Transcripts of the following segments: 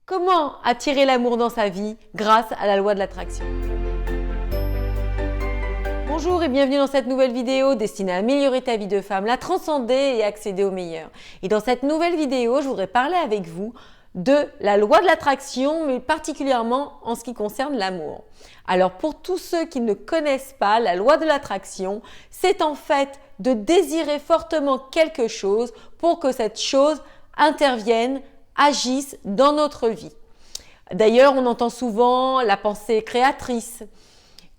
Comment attirer l'amour dans sa vie grâce à la loi de l'attraction? Bonjour et bienvenue dans cette nouvelle vidéo destinée à améliorer ta vie de femme, la transcender et accéder au meilleur. Et dans cette nouvelle vidéo, je voudrais parler avec vous de la loi de l'attraction, mais particulièrement en ce qui concerne l'amour. Alors pour tous ceux qui ne connaissent pas la loi de l'attraction, c'est en fait de désirer fortement quelque chose pour que cette chose intervienne, agissent dans notre vie. D'ailleurs, on entend souvent la pensée créatrice.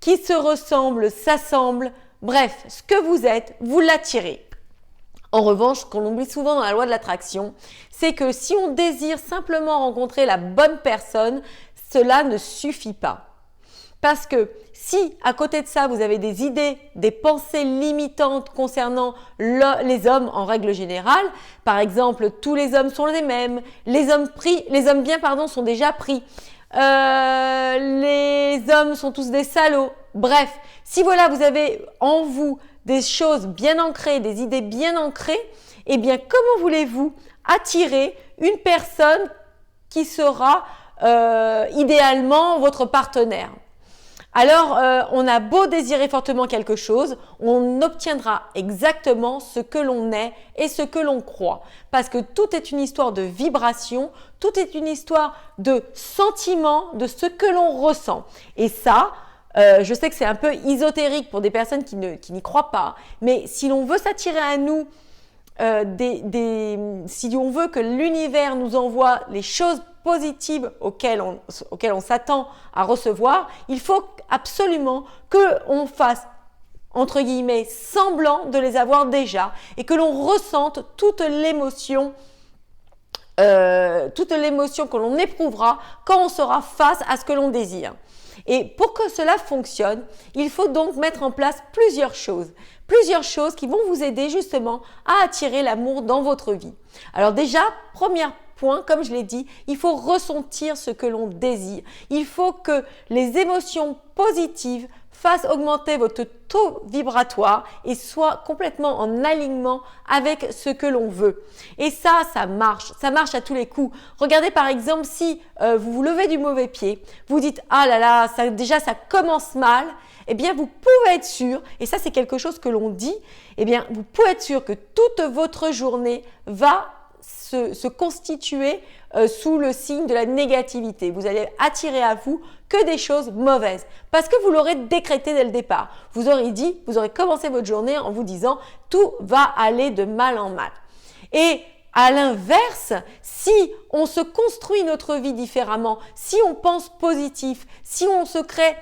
Qui se ressemble, s'assemble. Bref, ce que vous êtes, vous l'attirez. En revanche, ce qu'on oublie souvent dans la loi de l'attraction, c'est que si on désire simplement rencontrer la bonne personne, cela ne suffit pas. Parce que si à côté de ça, vous avez des idées, des pensées limitantes concernant les hommes en règle générale, par exemple, tous les hommes sont les mêmes, les hommes bien sont déjà pris, les hommes sont tous des salauds. Bref, si voilà, vous avez en vous des choses bien ancrées, des idées bien ancrées, eh bien, comment voulez-vous attirer une personne qui sera idéalement votre partenaire ? Alors, on a beau désirer fortement quelque chose, on obtiendra exactement ce que l'on est et ce que l'on croit. Parce que tout est une histoire de vibration, tout est une histoire de sentiment, de ce que l'on ressent. Et ça, je sais que c'est un peu ésotérique pour des personnes qui n'y croient pas, mais si l'on veut s'attirer à nous, si on veut que l'univers nous envoie les choses positives auxquelles on s'attend à recevoir, il faut absolument qu'on fasse, entre guillemets, semblant de les avoir déjà et que l'on ressente toute l'émotion que l'on éprouvera quand on sera face à ce que l'on désire. Et pour que cela fonctionne, il faut donc mettre en place plusieurs choses qui vont vous aider justement à attirer l'amour dans votre vie. Alors déjà, premier point, comme je l'ai dit, il faut ressentir ce que l'on désire. Il faut que les émotions positives fassent augmenter votre taux vibratoire et soient complètement en alignement avec ce que l'on veut. Et ça marche à tous les coups. Regardez par exemple si vous vous levez du mauvais pied, vous dites « Ah là là, ça commence mal », eh bien vous pouvez être sûr, et ça c'est quelque chose que l'on dit, eh bien vous pouvez être sûr que toute votre journée va se constituer sous le signe de la négativité. Vous allez attirer à vous que des choses mauvaises parce que vous l'aurez décrété dès le départ. Vous aurez commencé votre journée en vous disant « tout va aller de mal en mal ». Et à l'inverse, si on se construit notre vie différemment, si on pense positif, si on se crée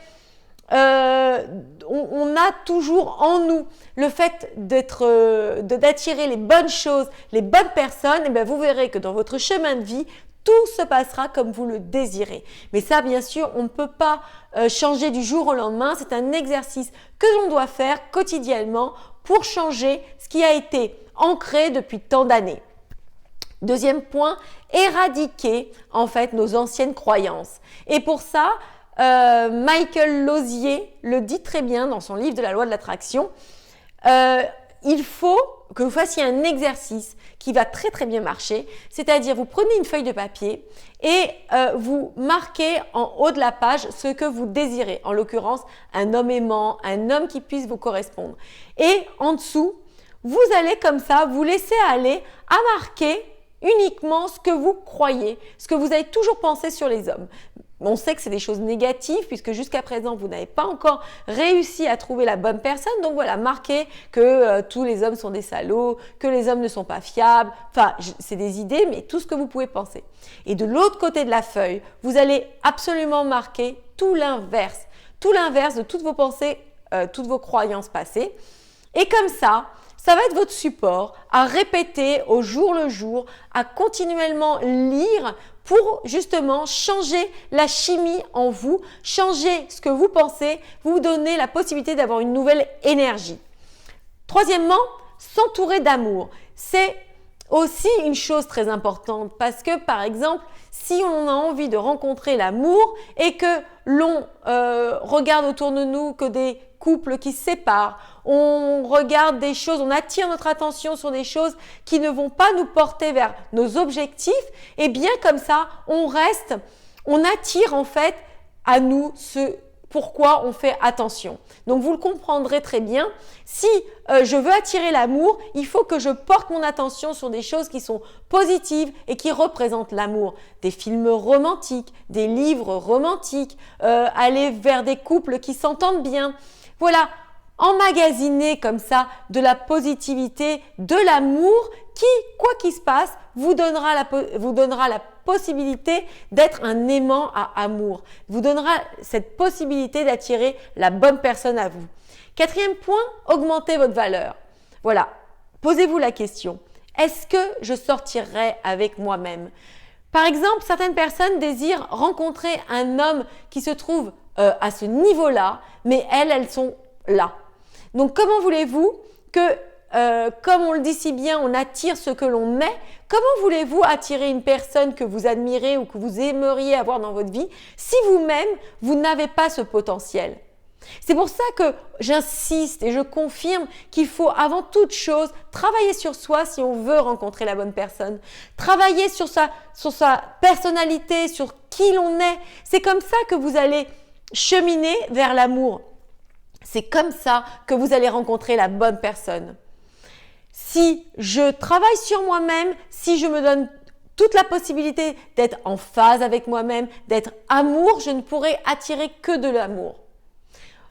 on a toujours en nous le fait d'attirer les bonnes choses, les bonnes personnes, et bien vous verrez que dans votre chemin de vie, tout se passera comme vous le désirez. Mais ça, bien sûr, on ne peut pas changer du jour au lendemain. C'est un exercice que l'on doit faire quotidiennement pour changer ce qui a été ancré depuis tant d'années. Deuxième point, éradiquer en fait nos anciennes croyances. Et pour ça, Michael Losier le dit très bien dans son livre de la loi de l'attraction. Il faut que vous fassiez un exercice qui va très très bien marcher, c'est-à-dire vous prenez une feuille de papier et vous marquez en haut de la page ce que vous désirez, en l'occurrence un homme aimant, un homme qui puisse vous correspondre. Et en dessous, vous allez comme ça vous laisser aller à marquer uniquement ce que vous croyez, ce que vous avez toujours pensé sur les hommes. On sait que c'est des choses négatives puisque jusqu'à présent, vous n'avez pas encore réussi à trouver la bonne personne. Donc voilà, marquez que tous les hommes sont des salauds, que les hommes ne sont pas fiables. Enfin, c'est des idées, mais tout ce que vous pouvez penser. Et de l'autre côté de la feuille, vous allez absolument marquer tout l'inverse de toutes vos pensées, toutes vos croyances passées. Et comme ça va être votre support à répéter au jour le jour, à continuellement lire pour justement changer la chimie en vous, changer ce que vous pensez, vous donner la possibilité d'avoir une nouvelle énergie. Troisièmement, s'entourer d'amour. C'est aussi une chose très importante parce que par exemple, si on a envie de rencontrer l'amour et que l'on regarde autour de nous que des couples qui se séparent, on regarde des choses, on attire notre attention sur des choses qui ne vont pas nous porter vers nos objectifs, et bien comme ça, on attire en fait à nous ce pourquoi on fait attention. Donc vous le comprendrez très bien. Si je veux attirer l'amour, il faut que je porte mon attention sur des choses qui sont positives et qui représentent l'amour. Des films romantiques, des livres romantiques, aller vers des couples qui s'entendent bien. Voilà, emmagasiner comme ça de la positivité, de l'amour qui, quoi qu'il se passe, vous donnera la possibilité d'être un aimant à amour, vous donnera cette possibilité d'attirer la bonne personne à vous. Quatrième point, augmentez votre valeur. Voilà, posez-vous la question, est-ce que je sortirai avec moi-même? Par exemple, certaines personnes désirent rencontrer un homme qui se trouve à ce niveau-là, mais elles sont là. Donc, comment voulez-vous que comme on le dit si bien, on attire ce que l'on est. Comment voulez-vous attirer une personne que vous admirez ou que vous aimeriez avoir dans votre vie si vous-même, vous n'avez pas ce potentiel? C'est pour ça que j'insiste et je confirme qu'il faut avant toute chose travailler sur soi si on veut rencontrer la bonne personne. Travailler sur sa personnalité, sur qui l'on est. C'est comme ça que vous allez cheminer vers l'amour. C'est comme ça que vous allez rencontrer la bonne personne. Si je travaille sur moi-même, si je me donne toute la possibilité d'être en phase avec moi-même, d'être amour, je ne pourrai attirer que de l'amour.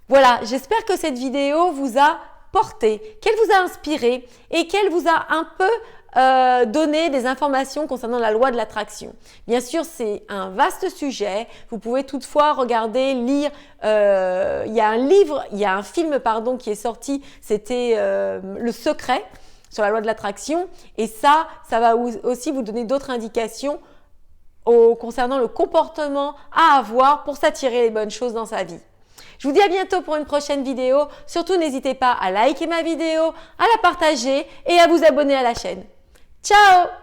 Voilà, j'espère que cette vidéo vous a porté, qu'elle vous a inspiré et qu'elle vous a un peu donné des informations concernant la loi de l'attraction. Bien sûr, c'est un vaste sujet. Vous pouvez toutefois regarder, lire. Il y a un film qui est sorti, c'était Le Secret sur la loi de l'attraction. Et ça va aussi vous donner d'autres indications concernant le comportement à avoir pour s'attirer les bonnes choses dans sa vie. Je vous dis à bientôt pour une prochaine vidéo. Surtout, n'hésitez pas à liker ma vidéo, à la partager et à vous abonner à la chaîne. Ciao!